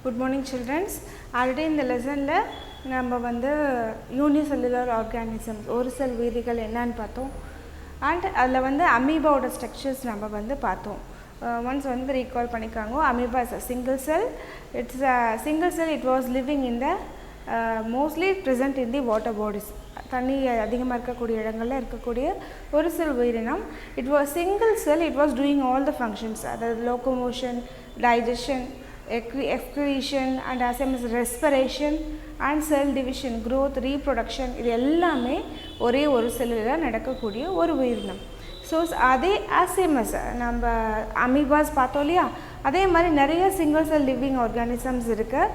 Good morning children. Already in the lesson la நம்ம வந்து unicellular organisms ஒரு செல் உயிரிகள் என்னன்னு பார்த்தோம். அண்ட் அதில் வந்து அமீபாவோட ஸ்ட்ரக்சர்ஸ் நம்ம வந்து பார்த்தோம். ஒன்ஸ் வந்து ரீகால் பண்ணிக்காங்க. Amoeba is a single cell. It's a single cell. It was living in the mostly present in the water bodies. தண்ணி அதிகமாக இருக்கக்கூடிய இடங்களில் இருக்கக்கூடிய ஒரு செல் உயிரினம். It was single cell. It was doing all the functions, அதாவது locomotion, digestion, excretion and as well as respiration and cell division, growth, reproduction, இது எல்லாமே ஒரே ஒரு செல்லில் நடக்கக்கூடிய ஒரு உயிரினம். ஸோ அதே ஆசேமஸ் நம்ம அமீபாஸ் பார்த்தோம் இல்லையா, அதே மாதிரி நிறைய சிங்கிள் செல் லிவிங் ஆர்கானிசம்ஸ் இருக்குது.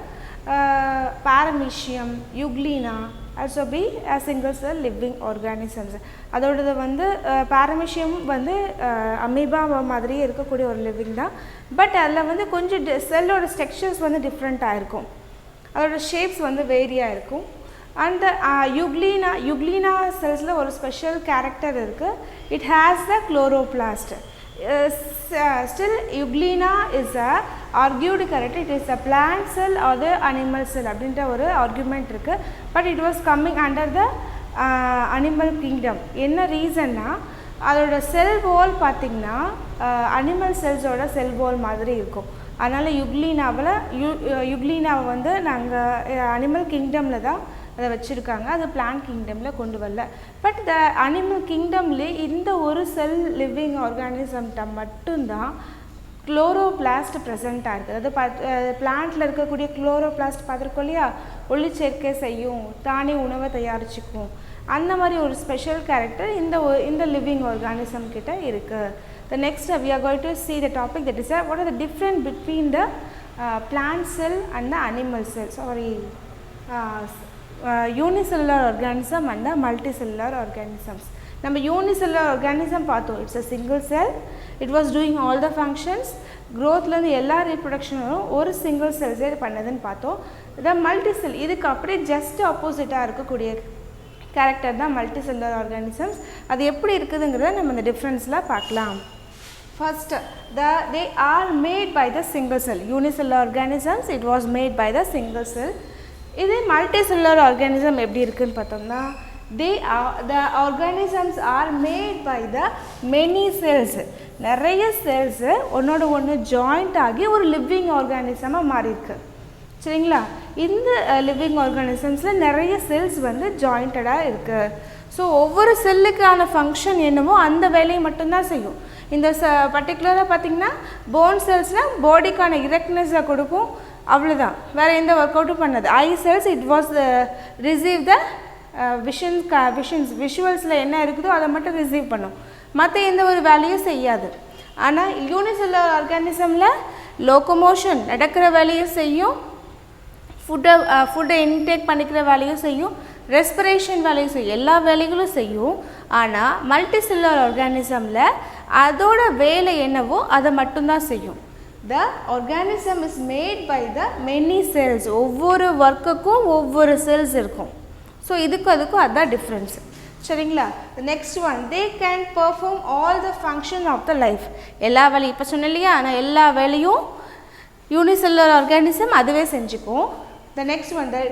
பாரமீஷியம், யுக்லினா also be a single cell living organisms. அதோடது வந்து பாரமீஷியம் வந்து அமீபா மாதிரியே இருக்கக்கூடிய ஒரு லிவிங் தான். பட் அதில் வந்து கொஞ்சம் செல்லோட ஸ்ட்ரக்சர்ஸ் வந்து டிஃப்ரெண்ட்டாக இருக்கும், அதோட ஷேப்ஸ் வந்து வேரியாக இருக்கும். அண்ட் யுக்லினா செல்ஸில் ஒரு ஸ்பெஷல் கேரக்டர் இருக்குது. It has the chloroplast. Still Euglena is a argued correct, it is a plant cell or the animal cell அப்படின்ற ஒரு ஆர்குமெண்ட் இருக்குது. But it was coming under the animal kingdom. என்ன ரீசன்னா அதோட செல் வால் பார்த்திங்கன்னா animal செல்ஸோட செல் வால் மாதிரி இருக்கும். அதனால் யுக்லினாவை வந்து நாங்கள் அனிமல் கிங்டமில் தான் அதை வச்சுருக்காங்க, அது பிளான்ட் கிங்டமில் கொண்டு வரல. பட் த அனிமல் கிங்டம்லே இந்த ஒரு செல் லிவிங் ஆர்கானிசம்கிட்ட மட்டும்தான் குளோரோபிளாஸ்ட் ப்ரெசண்ட்டாக இருக்குது. அது பிளான்ட்டில் இருக்கக்கூடிய குளோரோபிளாஸ்ட் பார்த்துருக்கோம் இல்லையா, ஒளிச்சேர்க்கை செய்யும், தானே உணவை தயாரிச்சுக்கும். அந்த மாதிரி ஒரு ஸ்பெஷல் கேரக்டர் இந்த லிவிங் ஆர்கானிசம் கிட்ட இருக்குது. The next we are going to see the topic, that is what are the difference between the plant cell and the animal cell. Sorry, unicellular organism and the multicellular organisms. நம்ம unicellular organism பார்த்தோம். It's a single cell. It was doing all the functions. க்ரோத்லேருந்து எல்லா ரீப்ரொடக்ஷனும் ஒரு single செல்ஸே பண்ணதுன்னு பார்த்தோம். The multi செல் இதுக்கு அப்படியே ஜஸ்ட் ஆப்போசிட்டாக இருக்கக்கூடிய கேரக்டர் தான் மல்டி செல்லுலர் ஆர்கானிசம்ஸ். அது எப்படி இருக்குதுங்கிறத நம்ம இந்த டிஃப்ரென்ஸில் பார்க்கலாம். First, they are made by the single cell. Unicellular organisms, it was made by the single cell. இதே multicellular organism எப்படி இருக்குன்னு பார்த்தோம்னா, the organisms are made by the many cells. நிறைய செல்ஸ் ஒன்னோட ஒன்று ஜாயிண்ட் ஆகி ஒரு லிவிங் ஆர்கானிசமாக மாறி இருக்கு. சரிங்களா? இந்த லிவிங் ஆர்கானிசம்ஸில் நிறைய செல்ஸ் வந்து ஜாயிண்டடாக இருக்குது. ஸோ ஒவ்வொரு செல்லுக்கான ஃபங்க்ஷன் என்னவோ அந்த வேலையை மட்டும்தான் செய்யும். இந்த பர்டிகுலராக பார்த்திங்கன்னா போன் செல்ஸ்னால் பாடிக்கான இரெக்ட்னஸை கொடுக்கும், அவ்வளோதான். வேறு எந்த ஒர்க் அவுட்டும் பண்ணது. Eye cells it was receive the விஷுவல்ஸில் என்ன இருக்குதோ அதை மட்டும் ரிசீவ் பண்ணும், மற்ற எந்த ஒரு வேலையும் செய்யாது. ஆனால் யூனிசெல்லுலர் ஆர்கானிசமில் லோகோமோஷன் நடக்கிற வேலையும் செய்யும், ஃபுட்டை இன்டேக் பண்ணிக்கிற வேலையும் செய்யும், ரெஸ்பிரேஷன் வேலையும் செய்யும், எல்லா வேலைகளும் செய்யும். ஆனால் மல்டி செல்லுலர் ஆர்கானிசமில் அதோட வேலை என்னவோ அதை மட்டும்தான் செய்யும். The organism is made by the many cells. ஒவ்வொரு ஒர்க்குக்கும் ஒவ்வொரு செல்ஸ் இருக்கும். ஸோ அதுக்கும் அதுதான் டிஃப்ரென்ஸ். சரிங்களா? Next one, they can perform all the function of the life. எல்லா வேலையும் இப்போ சொன்னேன் இல்லையா, ஆனால் எல்லா வேலையும் யூனிசெல்லுலர் ஆர்கானிசம் அதுவே செஞ்சுக்கும். The next one, the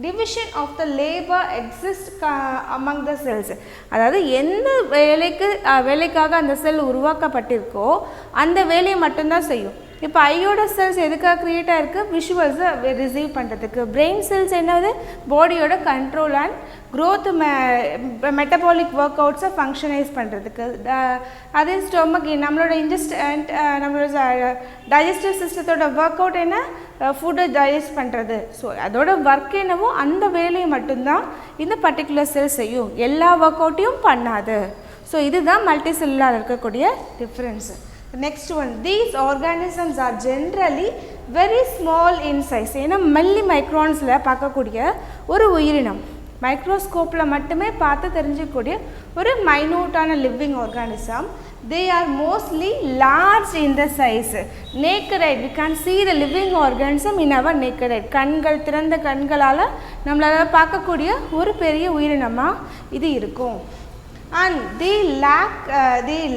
division of the labor exists among the cells. அதாவது எந்த வேலைக்காக அந்த செல் உருவாக்கப்பட்டிருக்கோ அந்த வேலையை மட்டும்தான் செய்யும். இப்போ ஐயோட செல்ஸ் எதுக்காக க்ரியேட் ஆகிருக்கு? விஷுவல்ஸை ரிசீவ் பண்ணுறதுக்கு. பிரெயின் செல்ஸ் என்னது? பாடியோட கண்ட்ரோல் அண்ட் க்ரோத், மெட்டபாலிக் ஒர்க் அவுட்ஸை ஃபங்க்ஷனைஸ் பண்ணுறதுக்கு. அதே ஸ்டொமக், நம்மளோட நம்மளோட டைஜஸ்டிவ் சிஸ்டத்தோட ஒர்க் அவுட் என்ன? ஃபுட்டை டைஜஸ்ட் பண்ணுறது. ஸோ அதோட ஒர்க் என்னவோ அந்த வேலையை மட்டும்தான் இந்த பர்டிகுலர் செல் செய்யும், எல்லா ஒர்க் அவுட்டையும் பண்ணாது. ஸோ இதுதான் மல்டி செல்லுலார் இருக்கக்கூடிய difference. Next one, these organisms are generally very small in size. ஏன்னா மில்லி மைக்ரான்ஸில் பார்க்கக்கூடிய ஒரு உயிரினம், மைக்ரோஸ்கோப்பில் மட்டுமே பார்த்து தெரிஞ்சிக்கக்கூடிய ஒரு மைனூட்டான living organism. They are mostly large in the size. Naked eye, we can see the living organism in our naked eye. கண்கள், திறந்த கண்களால் நம்மளால் பார்க்கக்கூடிய ஒரு பெரிய உயிரினமாக இது இருக்கும். And they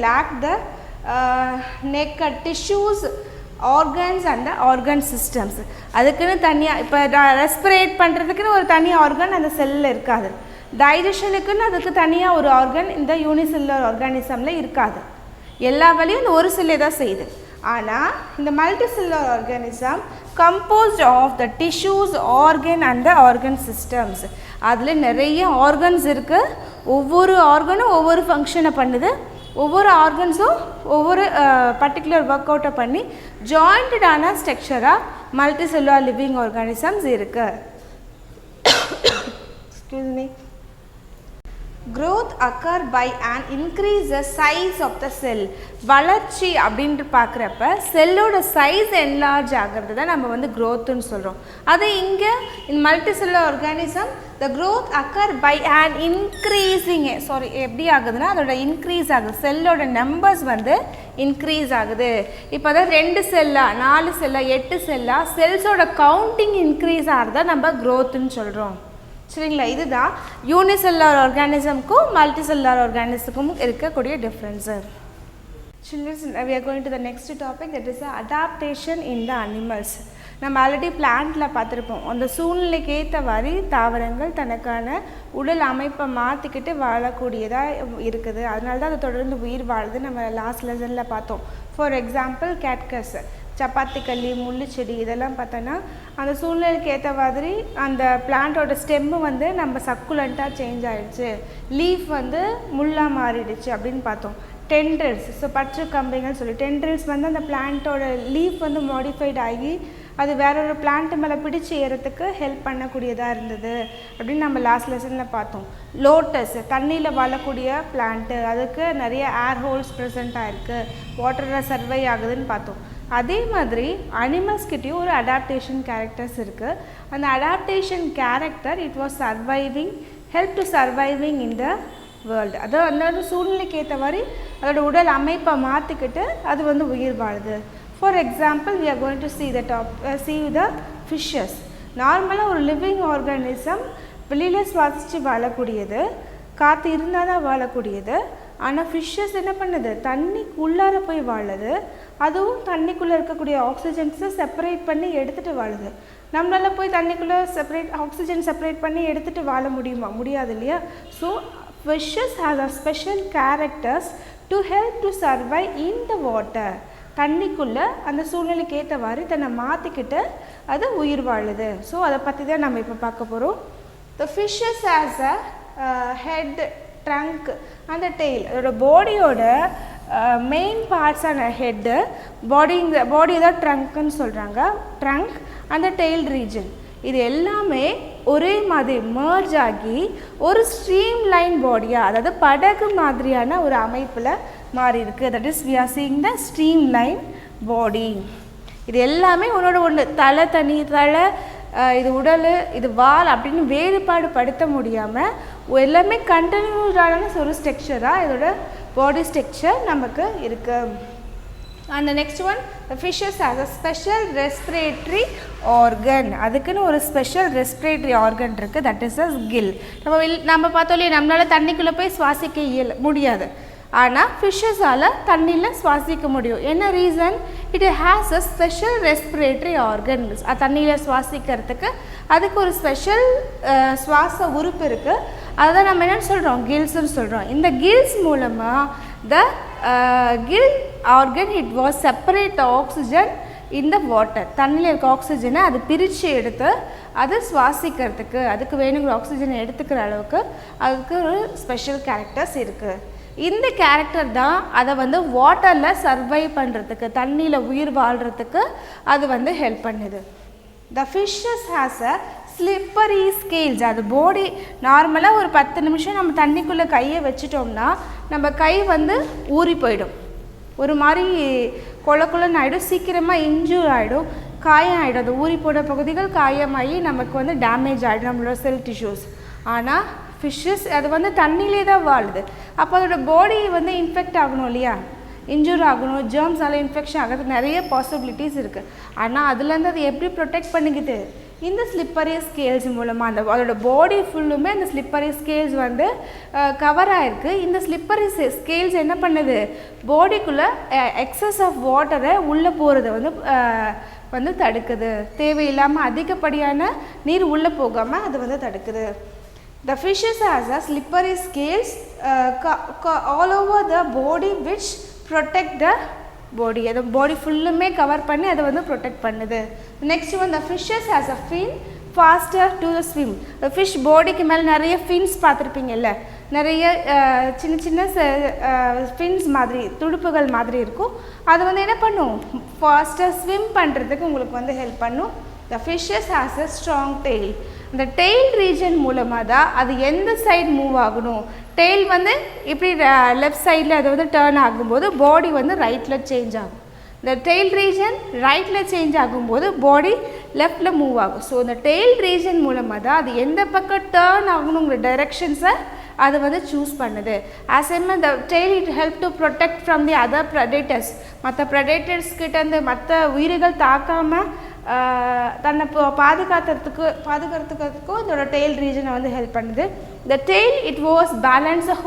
lack the naked tissues organs and organ systems. அதுக்குன்னு தனியாக இப்போ ரெஸ்பிரேட் பண்ணுறதுக்குன்னு ஒரு தனி ஆர்கன் அந்த செல்லில் இருக்காது. டைஜஷனுக்குன்னு அதுக்கு தனியாக ஒரு ஆர்கன் இந்த யூனிசெல்லுலர் ஆர்கானிசமில் இருக்காது. எல்லா வேலையும் இந்த ஒரு செல்லே தான் செய்யுது. ஆனால் இந்த multicellular organism composed of the tissues, organ and organ systems. அதில் நிறைய ஆர்கன்ஸ் இருக்குது. ஒவ்வொரு ஆர்கனும் ஒவ்வொரு ஃபங்க்ஷனை பண்ணுது. ஒவ்வொரு ஆர்கன்ஸும் ஒவ்வொரு பர்டிகுலர் ஒர்க் அவுட்டை பண்ணி ஜாயிண்டடான ஸ்ட்ரக்சராக மல்டிசெல்லுலர் லிவிங் ஆர்கானிசம்ஸ் இருக்குது. Excuse me. growth occur by an increase the size of the cell. வளர்ச்சி அப்படின்ட்டு பார்க்குறப்ப செல்லோட சைஸ் என்லார்ஜ் ஆகிறது தான் நம்ம வந்து growthன்னு சொல்கிறோம். அது இங்கே in multicellular organism the growth occur by an increasing, எப்படி ஆகுதுன்னா அதோட இன்க்ரீஸ் ஆகுது. செல்லோட நம்பர்ஸ் வந்து இன்க்ரீஸ் ஆகுது. இப்போ தான் 2 செல்லா 4 செல்லா 8 செல்லா செல்ஸோட கவுண்டிங் இன்க்ரீஸ் ஆகிறதா நம்ம growthன்னு சொல்கிறோம். சரிங்களா? இதுதான் யூனிசெல்லுலர் ஆர்கானிசமுக்கும் மல்டிசெல்லுலர் ஆர்கானிசமுக்கும் இருக்கக்கூடிய difference. Children, we are going to the next topic, that is the adaptation in the animals. நம்ம ஆல்ரெடி பிளான்ட்டில் பார்த்துருப்போம். அந்த சூழ்நிலைக்கு ஏற்ற மாதிரி தாவரங்கள் தனக்கான உடல் அமைப்பை மாற்றிக்கிட்டு வாழக்கூடியதாக இருக்குது. அதனால தான் அது தொடர்ந்து உயிர் வாழுது. நம்ம லாஸ்ட் லெசனில் பார்த்தோம். ஃபார் எக்ஸாம்பிள் கேட்கஸ், சப்பாத்தி கல்லி, முள்ளு செடி, இதெல்லாம் பார்த்தோன்னா அந்த சூழ்நிலைக்கு ஏற்ற மாதிரி அந்த பிளான்ட்டோட ஸ்டெம்மு வந்து நம்ம சக்குலண்ட்டாக சேஞ்ச் ஆகிடுச்சு, லீஃப் வந்து முள்ளாக மாறிடுச்சு அப்படின்னு பார்த்தோம். டென்ட்ரில்ஸ், ஸோ பற்று கம்பிங்கன்னு சொல்லி டென்ட்ரில்ஸ் வந்து அந்த பிளான்ட்டோட லீஃப் வந்து மாடிஃபைட் ஆகி அது வேற ஒரு பிளான்ட்டு மேலே பிடிச்சி ஏறத்துக்கு ஹெல்ப் பண்ணக்கூடியதாக இருந்தது அப்படின்னு நம்ம லாஸ்ட் லெசனில் பார்த்தோம். லோட்டஸ், தண்ணியில் வாழக்கூடிய பிளான்ட்டு, அதுக்கு நிறைய ஏர் ஹோல்ஸ் ப்ரெசென்ட் ஆகிருக்கு, வாட்டரில் சர்வை ஆகுதுன்னு பார்த்தோம். அதே மாதிரி அனிமல்ஸ்கிட்டையும் ஒரு அடாப்டேஷன் கேரக்டர்ஸ் இருக்குது. அந்த adaptation character it was surviving, help to surviving in the world. அது அந்த சூழ்நிலைக்கு ஏற்ற மாதிரி அதோட உடல் அமைப்பை மாற்றிக்கிட்டு அது வந்து உயிர் வாழுது. For example we are going to see the fishes. நார்மலாக ஒரு லிவிங் ஆர்கானிசம் வெளியில் சுவாசித்து வாழக்கூடியது, காற்று இருந்தால் தான் வாழக்கூடியது. ஆனால் ஃபிஷ்ஷஸ் என்ன பண்ணுது, தண்ணிக்குள்ளார போய் வாழுது. அதுவும் தண்ணிக்குள்ளே இருக்கக்கூடிய ஆக்சிஜன்ஸை செப்பரேட் பண்ணி எடுத்துகிட்டு வாழுது. நம்மளால் போய் தண்ணிக்குள்ளே ஆக்சிஜன் செப்பரேட் பண்ணி எடுத்துகிட்டு வாழ முடியுமா? முடியாது இல்லையா? So fishes has a special characters to help to survive in the water. தண்ணிக்குள்ளே அந்த சூழ்நிலைக்கு ஏற்றவாறு தன்னை மாற்றிக்கிட்டு அது உயிர் வாழுது. ஸோ அதை பற்றி தான் நம்ம இப்போ பார்க்க போகிறோம். The fishes has a head, trunk and a tail. அதோட பாடியோட மெயின் பார்ட்ஸான ஹெட்டு, பாடி தான் ட்ரங்க்னு சொல்கிறாங்க. ட்ரங்க் அந்த டெயில் ரீஜன் இது எல்லாமே ஒரே மாதிரி மர்ஜ் ஆகி ஒரு ஸ்ட்ரீம் லைன் பாடியாக, அதாவது படகு மாதிரியான ஒரு அமைப்பில் மாறி இருக்குது. That is we are seeing the stream line body. இது எல்லாமே ஒன்றோட ஒன்று, தலை தனி தலை, இது உடல், இது வால் அப்படின்னு வேறுபாடு படுத்த முடியாமல் எல்லாமே கண்டினியூஸான ஒரு ஸ்ட்ரக்சராக இதோட பாடி ஸ்ட்ரக்சர் நமக்கு இருக்குது. And the next one, the fishes has a special respiratory organ. அதுக்குன்னு ஒரு ஸ்பெஷல் ரெஸ்பிரேட்டரி ஆர்கன் இருக்குது, தட் இஸ் அ கில். நம்ம பார்த்தோம் இல்லையா, நம்மளால் தண்ணிக்குள்ளே போய் சுவாசிக்க முடியாது. ஆனால் ஃபிஷ்ஷஸால் தண்ணியில் சுவாசிக்க முடியும். என்ன reason? It has a special respiratory organs. தண்ணியில் சுவாசிக்கிறதுக்கு அதுக்கு ஒரு ஸ்பெஷல் சுவாச உறுப்பு இருக்குது. அதை நம்ம என்னென்னு சொல்கிறோம், கில்ஸ்ன்னு சொல்கிறோம். இந்த கில்ஸ் மூலமாக the gill organ it was separate the oxygen in the water. தண்ணியில் இருக்க ஆக்சிஜனை அது பிரித்து எடுத்து அது சுவாசிக்கிறதுக்கு, அதுக்கு வேணுங்கிற ஆக்சிஜனை எடுத்துக்கிற அளவுக்கு அதுக்கு ஒரு ஸ்பெஷல் கேரக்டர்ஸ் இருக்குது. இந்த கேரக்டர் தான் அதை வந்து வாட்டரில் சர்வை பண்ணுறதுக்கு, தண்ணியில் உயிர் வாழ்கிறதுக்கு அது வந்து ஹெல்ப் பண்ணுது. The fishes has a slippery scales. அது பாடி நார்மலாக ஒரு 10 நிமிஷம் நம்ம தண்ணிக்குள்ளே கையை வச்சிட்டோம்னா நம்ம கை வந்து ஊறி போயிடும், ஒரு மாதிரி கொலக்குலன்னு ஆகிடும், சீக்கிரமாக இன்ஜூர் ஆகிடும், காயம் ஆகிடும். அது ஊறி போட பகுதிகள் காயமாகி நமக்கு வந்து டேமேஜ் ஆகிடும் நம்மளோட செல் டிஷ்யூஸ். ஆனால் ஃபிஷ்ஷஸ் அது வந்து தண்ணியிலே தான் வாழுது. அப்போ அதோட பாடி வந்து இன்ஃபெக்ட் ஆகணும் இல்லையா? இன்ஜூர் ஆகணும், ஜெர்ம்ஸால் இன்ஃபெக்ஷன் ஆகிறது நிறைய பாசிபிலிட்டிஸ் இருக்குது. ஆனால் அதுலேருந்து அது எப்படி ப்ரொடெக்ட் பண்ணிக்கிட்டு இந்த ஸ்லிப்பரி ஸ்கேல்ஸ் மூலமாக அதோட பாடி ஃபுல்லுமே அந்த ஸ்லிப்பரி ஸ்கேல்ஸ் வந்து கவர் ஆகிருக்கு. இந்த ஸ்லிப்பரி ஸ்கேல்ஸ் என்ன பண்ணுது, பாடிக்குள்ளே எக்ஸஸ் ஆஃப் வாட்டரை உள்ளே போகிறத வந்து தடுக்குது. தேவையில்லாமல் அதிகப்படியான நீர் உள்ளே போகாமல் அது வந்து தடுக்குது. The fishes has a slippery scales all over the body which protect the body. அது பாடி ஃபுல்லுமே கவர் பண்ணி அதை வந்து ப்ரொடெக்ட் பண்ணுது. Next one, the fishes has a fin faster to the swim. the fish பாடிக்கு மேலே நிறைய ஃபின்ஸ் பார்த்துருப்பீங்கல்ல, நிறைய சின்ன சின்ன ஃபின்ஸ் மாதிரி துடுப்புகள் மாதிரி இருக்கும். அது வந்து என்ன பண்ணும், ஃபாஸ்ட்டாக ஸ்விம் பண்ணுறதுக்கு உங்களுக்கு வந்து ஹெல்ப் பண்ணும். the fishes has a strong tail. இந்த டெய்ல் ரீஜன் மூலமாக தான் அது எந்த சைடு மூவ் ஆகணும், டெய்ல் வந்து இப்படி லெஃப்ட் சைடில் அது வந்து டேர்ன் ஆகும்போது பாடி வந்து ரைட்டில் சேஞ்ச் ஆகும். இந்த டெய்ல் ரீஜன் ரைட்டில் சேஞ்ச் ஆகும்போது பாடி லெஃப்டில் மூவ் ஆகும். ஸோ இந்த டெய்ல் ரீஜன் மூலமாக தான் அது எந்த பக்கம் டேர்ன் ஆகணுங்கிற டைரெக்ஷன்ஸை அது வந்து சூஸ் பண்ணுது. As am the tail it help to protect from the other predators. மற்ற ப்ரெடேட்டர்ஸ் கிட்டேருந்து மற்ற உயிர்கள் தாக்காமல் தன்னை பாதுகாத்துக்கிறதுக்கும் இதோட டெய்ல் ரீஜனை வந்து ஹெல்ப் பண்ணுது. The tail it was balance a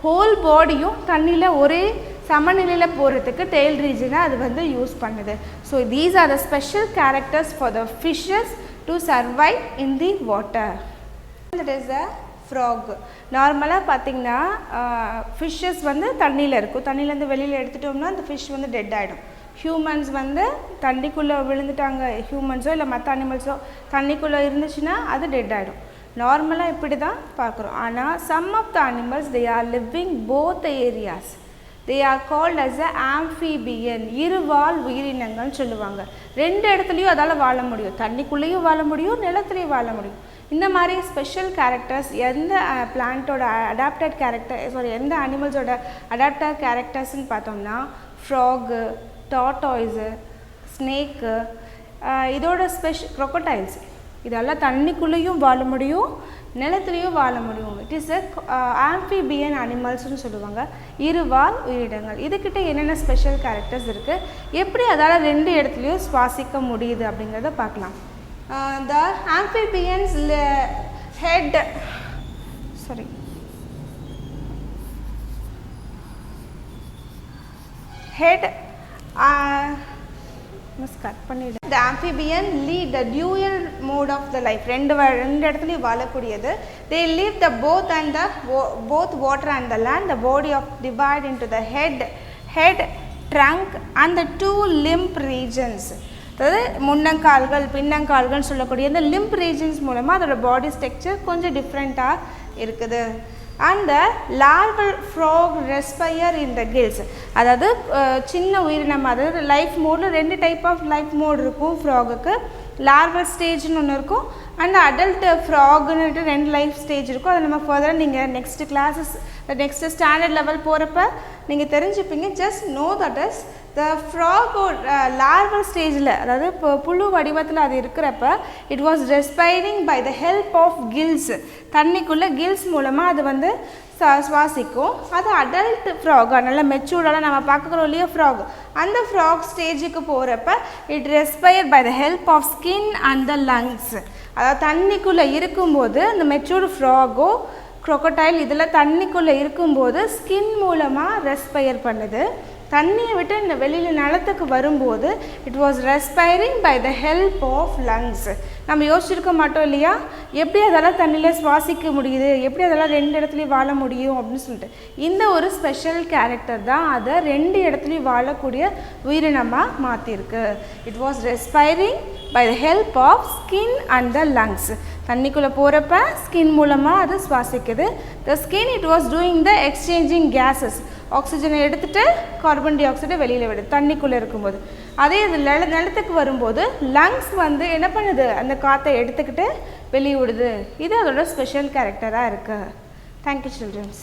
whole பாடியும் தண்ணியில் ஒரே சமநிலையில் போகிறதுக்கு டெய்ல் ரீஜனை அது வந்து யூஸ் பண்ணுது. So these are the special characters for the fishes to survive in the water. That is the frock. நார்மலாக பார்த்திங்கன்னா ஃபிஷ்ஷஸ் வந்து தண்ணியில் இருக்கும். தண்ணியிலேருந்து வெளியில் எடுத்துட்டோம்னா அந்த ஃபிஷ் வந்து டெட் ஆகிடும். ஹியூமன்ஸ் வந்து தண்ணிக்குள்ளே விழுந்துட்டாங்க, ஹியூமன்ஸோ இல்லை மற்ற அனிமல்ஸோ தண்ணிக்குள்ளே இருந்துச்சுன்னா அது டெட் ஆகிடும். நார்மலாக இப்படி தான் பார்க்குறோம். ஆனால் some of the animals they are living both areas. They are called as a amphibian. இருவாழ் உயிரினங்கள்னு சொல்லுவாங்க. ரெண்டு இடத்துலையும் அதால் வாழ முடியும், தண்ணிக்குள்ளேயும் வாழ முடியும், நிலத்துலையும் வாழ முடியும். இந்த மாதிரி ஸ்பெஷல் கேரக்டர்ஸ் எந்த பிளான்ட்டோட அடாப்டட் கேரக்டர் எந்த அனிமல்ஸோட அடாப்டட் கேரக்டர்ஸ்ன்னு பார்த்தோம்னா ஃப்ராகு, டாட்டாய்ஸு, ஸ்னேக்கு, இதோட க்ரொக்கடைல்ஸ், இதெல்லாம் தண்ணிக்குள்ளேயும் வாழ முடியும், நிலத்துலேயும் வாழ முடியும். இட் இஸ் ஆம்ஃபிபியன் அனிமல்ஸ்னு சொல்லுவாங்க, இருவாழ் உயிரினங்கள். இதுக்கிட்ட என்னென்ன ஸ்பெஷல் கேரக்டர்ஸ் இருக்குது, எப்படி அதால் ரெண்டு இடத்துலையும் சுவாசிக்க முடியுது அப்படிங்கிறத பார்க்கலாம். The amphibians head The amphibian lead the dual mode of the life. ரெண்டு இடத்துலையும் வாழக்கூடியது. They live both water and the land. The body of divide into the head, trunk and the two limb regions. அதாவது முன்னங்கால்கள் பின்னங்கால்கள்னு சொல்லக்கூடிய இந்த lymph regions மூலமாக அதோட பாடி structure கொஞ்சம் டிஃப்ரெண்ட்டாக இருக்குது. அந்த லார்வல் ஃப்ராக் ரெஸ்பயர் இன் த கில்ஸ். அதாவது சின்ன உயிரினம், அதாவது லைஃப் மோடில் ரெண்டு டைப் ஆஃப் லைஃப் மோட் இருக்கும் ஃப்ராகுக்கு. லார்வல் ஸ்டேஜ்னு ஒன்று இருக்கும், அண்ட் அடல்ட் ஃப்ராகுன்னுட்டு ரெண்டு லைஃப் ஸ்டேஜ் இருக்கும். அதை நம்ம ஃபர்தராக நீங்கள் நெக்ஸ்ட் ஸ்டாண்டர்ட் லெவல் போகிறப்ப நீங்கள் தெரிஞ்சுப்பீங்க. Just know that is the ஃப்ராகோட லார்வல் ஸ்டேஜில், அதாவது இப்போ புழு வடிவத்தில் அது இருக்கிறப்ப it was respiring by the help of gills. தண்ணிக்குள்ளே கில்ஸ் மூலமாக அது வந்து சுவாசிக்கும். அது அடல்ட் ஃப்ராக், நல்லா மெச்சூர்டான நம்ம பார்க்குறோம் இல்லையா ஃப்ராக், அந்த ஃப்ராக் ஸ்டேஜுக்கு போகிறப்ப it respire by the help of skin and the lungs. அதாவது தண்ணிக்குள்ளே இருக்கும்போது இந்த மெச்சூர்டு ஃப்ராகோ க்ரொக்கடைல் இதில் தண்ணிக்குள்ளே இருக்கும்போது ஸ்கின் மூலமாக ரெஸ்பயர் பண்ணுது. தண்ணியை விட்டு இந்த வெளியில் நிலத்துக்கு வரும்போது it was respiring by the help of lungs. நம்ம யோசிச்சிருக்க மாட்டோம் இல்லையா, எப்படி அதெல்லாம் தண்ணியில் சுவாசிக்க முடியுது, எப்படி அதெல்லாம் ரெண்டு இடத்துலையும் வாழ முடியும் அப்படின்னு சொல்லிட்டு. இந்த ஒரு ஸ்பெஷல் கேரக்டர் தான் அதை ரெண்டு இடத்துலையும் வாழக்கூடிய உயிரினமாக மாற்றிருக்கு. It was respiring by the help of skin and the lungs. தண்ணிக்குள்ளே போகிறப்ப ஸ்கின் மூலமாக அது சுவாசிக்குது. The skin it was doing the exchanging gases. ஆக்சிஜனை எடுத்துகிட்டு கார்பன் டை ஆக்சைடை வெளியில் விடுது தண்ணிக்குள்ளே இருக்கும்போது. அதே இது நிலத்துக்கு வரும்போது லங்ஸ் வந்து என்ன பண்ணுது, அந்த காற்றை எடுத்துக்கிட்டு வெளியே விடுது. இது அதோட ஸ்பெஷல் கேரக்டராக இருக்குது. Thank you children's.